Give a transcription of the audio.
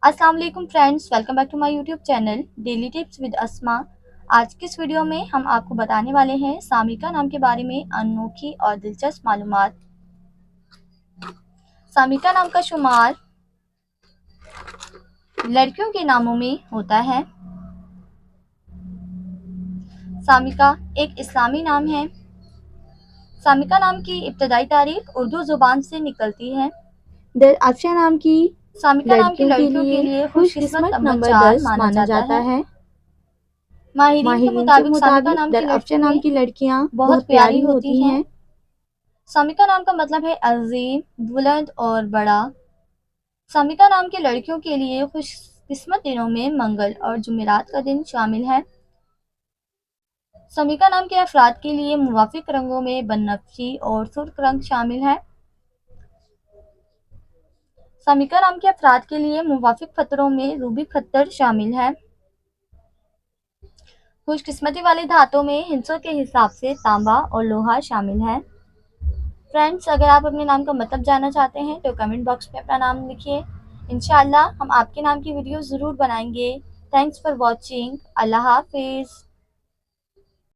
अस्सलाम वालेकुम friends, welcome back to my YouTube channel daily tips with Asma. आज की इस वीडियो में हम आपको बताने वाले हैं सामिका नाम के बारे में अनोखी और दिलचस्प मालूमात। सामिका नाम का शुमार लड़कियों के नामों में होता है। सामिका एक इस्लामी नाम है। सामिका नाम की इब्तदाई तारीख उर्दू जुबान से निकलती है। दरअफ्शा नाम की सामिका नाम की लड़कियों के लिए खुशकिस्मत खुशकिस्मत नंबर नंबर 4 10 माना माना जाता जाता है। है। माहिरीन के माहिरीन के मुताबिक सामिका मुताबिक नाम की दरअफ्शा लड़कियों नाम में की लड़कियां बहुत बहुत प्यारी प्यारी होती होती हैं। हैं। सामिका नाम का मतलब है अजीम, बुलंद और बड़ा। सामिका नाम की लड़कियों के लिए खुशकिस्मत दिनों में मंगल और जुमेरात का दिन शामिल है। सामिका नाम के अफराद के लिए मुवाफिक रंगों में बनफशी और सुर्ख रंग शामिल है। सामिका नाम के अफराद के लिए मुवाफिक खतरों में रूबी खत्तर शामिल है। खुशकिस्मती वाले धातों में हिंसों के हिसाब से तांबा और लोहा शामिल है। फ्रेंड्स, अगर आप अपने नाम का मतलब जानना चाहते हैं तो कमेंट बॉक्स में अपना नाम लिखिए। इंशाअल्लाह हम आपके नाम की वीडियो ज़रूर बनाएंगे। Thanks for watching. अल्लाह हाफिज़।